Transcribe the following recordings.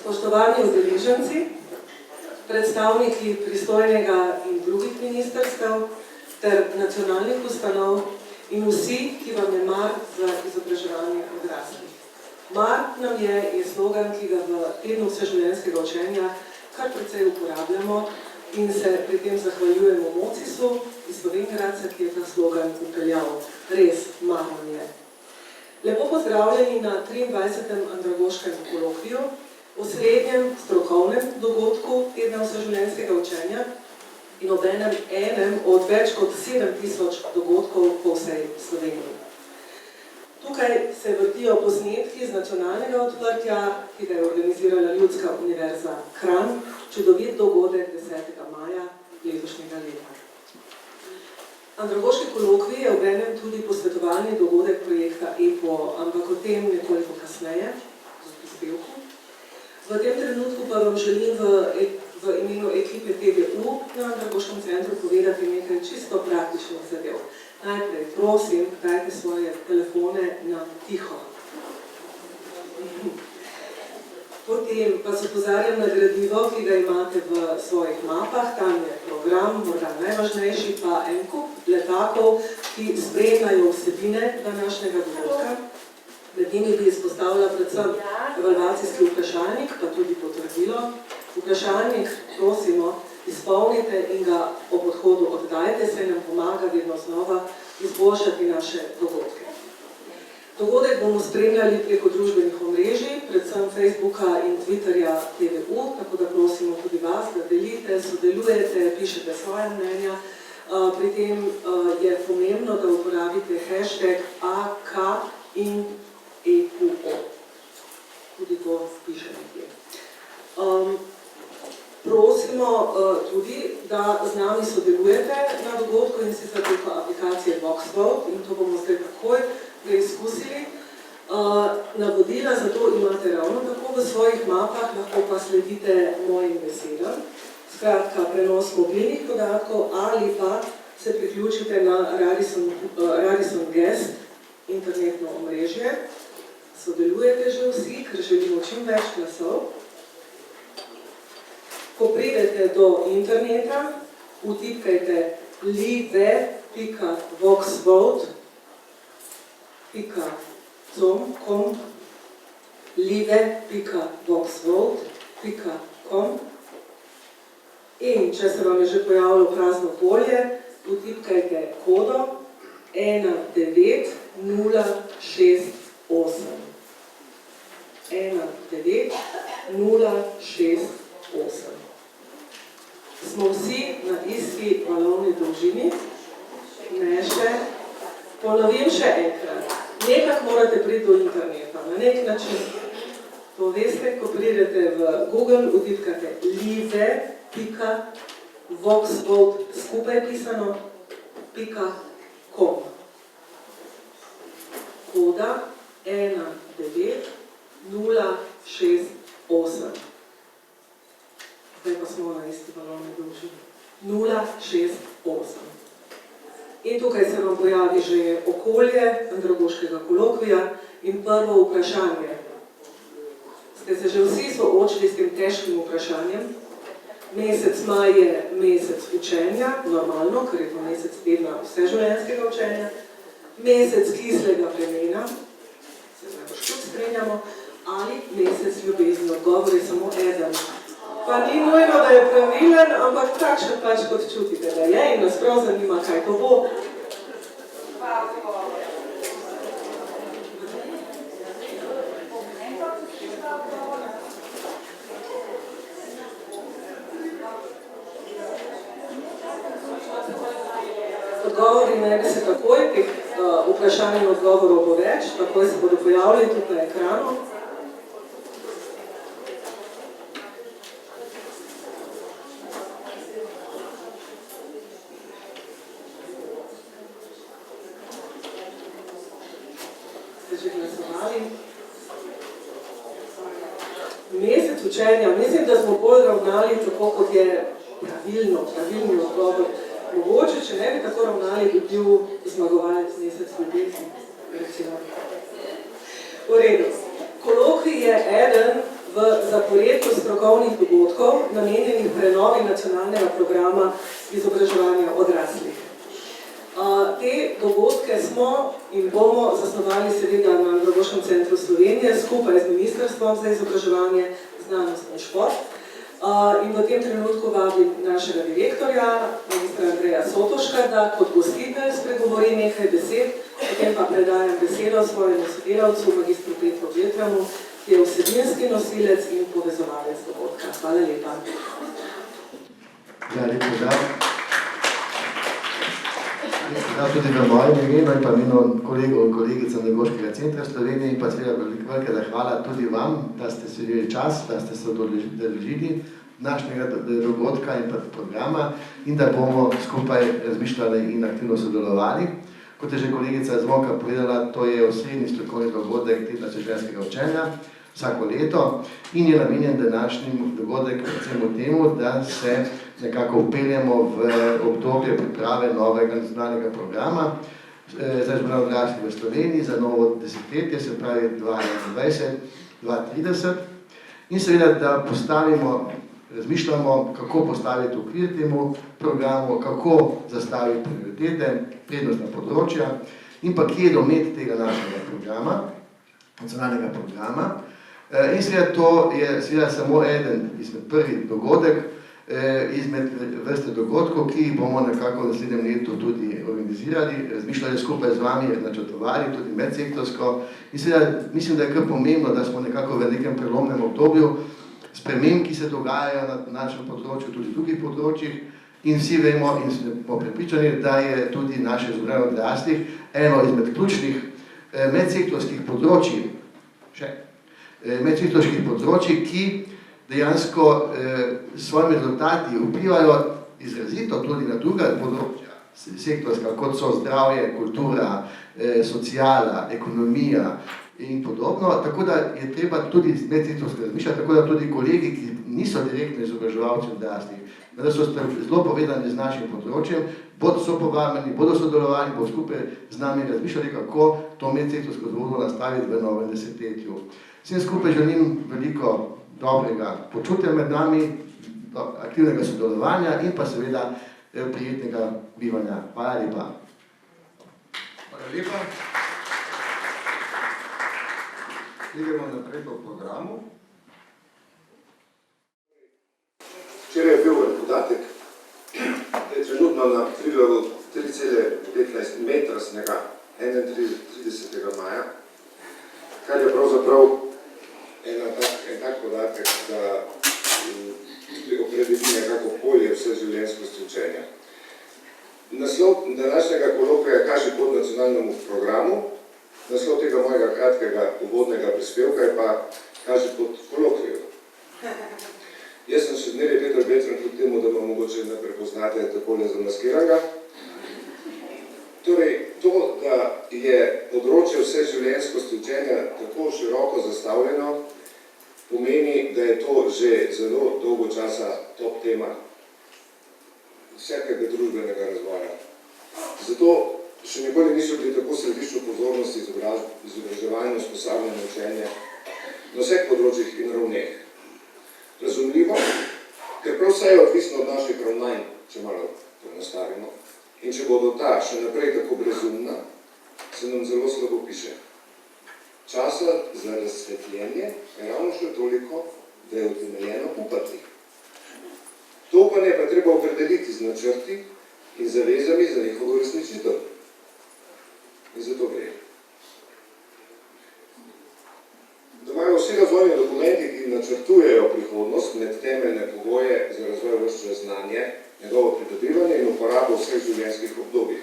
Spoštovani udeleženci, predstavniki pristojnega in drugih ministrstev ter nacionalnih ustanov in vsi, ki vam je mar za izobraževanje odraslih. Mar nam je slogan, ki ga v tednu vseživljenjskega učenja kar precej uporabljamo in se pri tem zahvaljujemo Mocisu iz Slovenije, ki je ta slogan upeljal. Res, mar nam je. Lepo pozdravljeni na 23. andragoškem kolokviju, osrednjem strokovnem dogodku tedna vseživljenjskega učenja in enem od več kot 7000 dogodkov po vsej Sloveniji. Tukaj se vrtijo posnetki z nacionalnega odprtja, ki ga je organizirala Ljudska univerza Kranj, čudovit dogodek 10. maja letošnjega leta. Andragoški kolokvij je obenem tudi posvetovalni dogodek projekta EPO, ampak o tem nekoliko kasneje, v prispevku. V tem trenutku pa vam želim v imenu ekipe TVU na Andragoškem centru povedati nekaj čisto praktičnih zadev. Najprej, prosim, dajte svoje telefone na tiho. Potem pa se opozarjam na gradivo, ki ga imate v svojih mapah. Tam je program, morda najvažnejši, pa en kup letakov, ki spremljajo vsebine današnjega dogodka. Med njimi bi izpostavila predvsem evalvacijski vprašalnik, pa tudi potrdilo. Vprašalnik, prosimo, izpolnite in ga ob odhodu oddajte, se nam pomaga vedno znova izboljšati naše dogodke. Dogodek bomo spremljali preko družbenih omrežij, predvsem Facebooka in Twitterja TVU, tako da prosimo tudi vas, da delite, sodelujete, pišete svoje mnenja. Pri tem je pomembno, da uporabite hashtag AKINEQO. Tudi to piše nekje. Prosimo tudi, da z nami sodelujete na dogodku in sicer preko aplikacije VoxVote in to bomo zdaj takoj preizkusili. Navodila za to imate ravno tako v svojih mapah, lahko pa sledite mojim besedam. Skratka, prenos mobilnih podatkov ali pa se priključite na Radisson Guest internetno omrežje. Sodelujete že vsi, ker želimo čim več glasov. Ko pridete do interneta, vtipkajte live.voxvote.com live.voxvote.com in če se vam je že pojavilo prazno polje, vtipkajte kodo 19068. 19068. Smo vsi na isti valovni dolžini? Ne še. Ponovim še enkrat. Nekak morate priti do interneta, na nek način. To veste, ko pridete v Google, vtipkate live.voxvote skupaj pisano .com. Koda 19068. Zdaj pa smo na isti valovni dolžini. 068. In tukaj se vam pojavi že okolje andragoškega kolokvija in prvo vprašanje. Ste se že vsi soočili s tem težkim vprašanjem? Mesec maj je mesec učenja, normalno, ker je to mesec tedna vseživljenjskega učenja. Mesec kislega vremena, se najbolj škut strenjamo, ali mesec ljubezni. Odgovor je samo eden. Pa ni nujno, da je pravilen, ampak takšen pač kot čutite, da je in nas prav zanima, kaj to bo. Odgovori ne bi se takoj, teh vprašanj in odgovorov bo več, takoj se bodo pojavili tudi na ekranu. Ste že glasovali? Mesec učenja, mislim, da smo bolj ravnali tako, kot je pravilni odgovor. Mogoče, če ne bi tako ravnali, bi bil zmagovalec mesec ljubezni, recimo. V redu. Kolokvij je eden v zaporedju strokovnih dogodkov, namenjenih prenovi nacionalnega programa izobraževanja odraslih. Te dogodke smo in bomo zasnovali seveda na Andragoškem centru Slovenije skupaj z Ministrstvom za izobraževanje, znanost in šport. In v tem trenutku vabim našega direktorja, magistra Andreja Sotoška, da kot gostitelj spregovori nekaj besed, potem pa predajam besedo svojemu sodelavcu, magistru Petru Beltramu, ki je vsebinski nosilec in povezovalec dogodka. Hvala lepa. Ja, lep pozdrav. Lep pozdrav tudi v mojem imenu in pa imenu kolegov in kolegic Andragoškega centra Slovenije in pa seveda velikega hvala tudi vam, da ste si vzeli čas, da ste se udeležili današnjega dogodka in pa programa in da bomo skupaj razmišljali in aktivno sodelovali. Kot je že kolegica Zvonka povedala, to je osrednji strokovni dogodek tedna vseživljenjskega učenja vsako leto in je namenjen današnji dogodek predvsem temu, da se nekako vpeljemo v obdobje priprave novega nacionalnega programa za izobraževanje odraslih v Sloveniji za novo desetletje, se pravi 2021-2030 in seveda, da razmišljamo, kako postaviti okvir temu programu, kako zastaviti prioritete, prednostna področja in pa kje je domet tega našega programa, nacionalnega programa. In seveda to je seveda samo eden izmed prvih dogodek, izmed vrste dogodkov, ki jih bomo nekako v naslednjem letu tudi organizirali, razmišljali skupaj z vami, načrtovali tudi medsektorsko. In seveda mislim, da je kar pomembno, da smo nekako v nekem prelomnem obdobju sprememb, ki se dogajajo na našem področju, tudi v drugih področjih. In vsi vemo in smo prepričani, da je tudi naše izobraževanje odraslih eno izmed ključnih medsektorskih področij, ki dejansko s svojimi rezultati vplivajo izrazito tudi na druga področja sektorska, kot so zdravje, kultura, sociala, ekonomija in podobno. Tako da je treba tudi medsektorsko razmišljati, tako da tudi kolegi, ki niso direktno izobraževalci odraslih, da so zelo povezani z našim področjem, so povabljeni, bodo sodelovali, bodo skupaj z nami razmišljali, kako to medsektorsko zgodbo nastaviti v novem desetletju. Vsem skupaj želim veliko dobrega počutja med nami, aktivnega sodelovanja in pa seveda prijetnega bivanja. Hvala lepa. Hvala lepa. Idemo naprej po programu. Včeraj je bil podatek, da je trenutno na Trilogu 3,15 metra snega 31. maja, kar je pravzaprav en tak podatek, da opredeli nekako polje vseživljenjskosti učenja. Naslov današnjega kolokvija kaže pod nacionalnemu programu, naslov tega mojega kratkega uvodnega prispevka je pa kaže pod kolokvijo. Jaz sem še zmeraj Peter Beltran, kljub temu, da me mogoče ne prepoznate takole zamaskiranga. Torej, to, da je področje vseživljenjskosti učenja tako široko zastavljeno, pomeni, da je to že zelo dolgo časa top tema vsakega družbenega razvoja. Zato še nikoli niso bili tako središču pozornosti izobraževanja, usposabljanja učenja na vseh področjih in ravneh. Razumljivo, ker prav vse je odvisno od naših ravnanj, če malo poenostavimo. In če bodo ta še naprej tako brezumna, se nam zelo slabo piše. Časa za razsvetljenje je ravno še toliko, da je utemeljeno upati. To upanje pa treba opredeliti z načrti in zavezami za njihovo uresničitev. In zato gre. Da imajo vsi razvojni dokumenti, ki načrtujejo prihodnost med temeljne pogoje za razvoj vrščega znanja, njegovo pridobivanje in uporabo vseh življenjskih obdobij.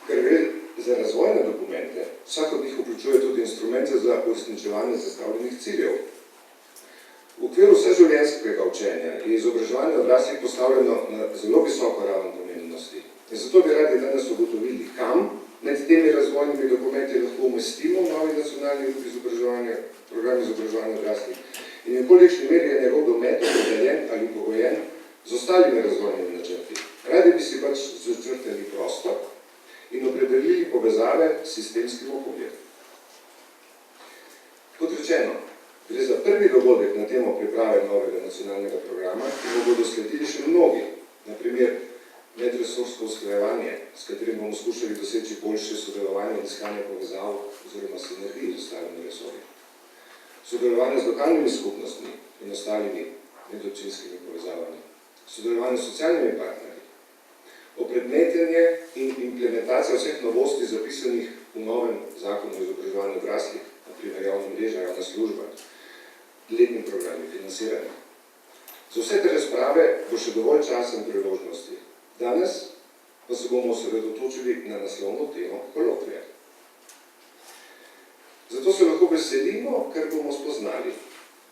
Ker gre za razvojne dokumente, vsak od njih vključuje tudi instrumente za uresničevanje zastavljenih ciljev. V okviru vseživljenjskega učenja je izobraževanje odraslih postavljeno na zelo visoko raven pomembnosti. In zato bi radi danes ugotovili, kam med temi razvojnimi dokumenti lahko umestimo novi nacionalni program izobraževanja odraslih in v kolikšni meri je njegov domet opredeljen ali pogojen z ostalimi razvojnimi načrti. Radi bi si pač začrtali prostor in opredelili povezave s sistemskim okoljem. Kot rečeno, Gre za prvi dogodek na temo priprave novega nacionalnega programa, ki mu bodo sledili še mnogi, na primer medresorsko usklajevanje, s katerim bomo skušali doseči boljše sodelovanje in iskanje povezav oziroma sinergij z ostalimi resorji. Sodelovanje z lokalnimi skupnostmi in ostalimi medobčinskimi povezavami. Sodelovanje s socialnimi partnerji. Opredmetenje in implementacija vseh novosti zapisanih v novem zakonu o izobraževanju odraslih, na primer javna mreža, javna služba, letni programi, financiranje. Za vse te razprave bo še dovolj časa in priložnosti. Danes pa se bomo osredotočili na naslovno temo kolokvija. Zato se lahko veselimo, ker bomo spoznali,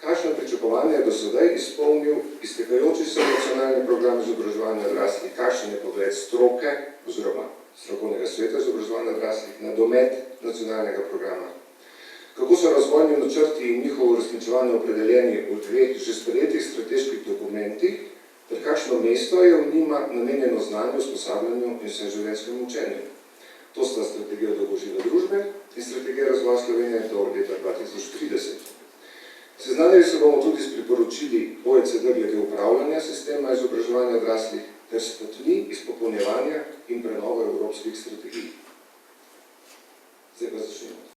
kakšno pričakovanje je do sedaj izpolnil iztekajoči se nacionalni program izobraževanja odraslih, kakšen je pogled stroke oziroma strokovnega sveta izobraževanja odraslih na domet nacionalnega programa, kako so razvojni načrti in njihovo uresničevanje opredeljeni v dveh že sprejetih strateških dokumentih, ter kakšno mesto je v njima namenjeno znanju, usposabljanju in vseživljenjskemu učenju. To sta strategija dolgožive družbe in strategija razvoja Slovenije do leta 2030. Seznanili se bomo tudi s priporočili OECD glede upravljanja sistema izobraževanja odraslih ter s potmi izpopolnjevanja in prenove evropskih strategij. Zdaj pa začnemo.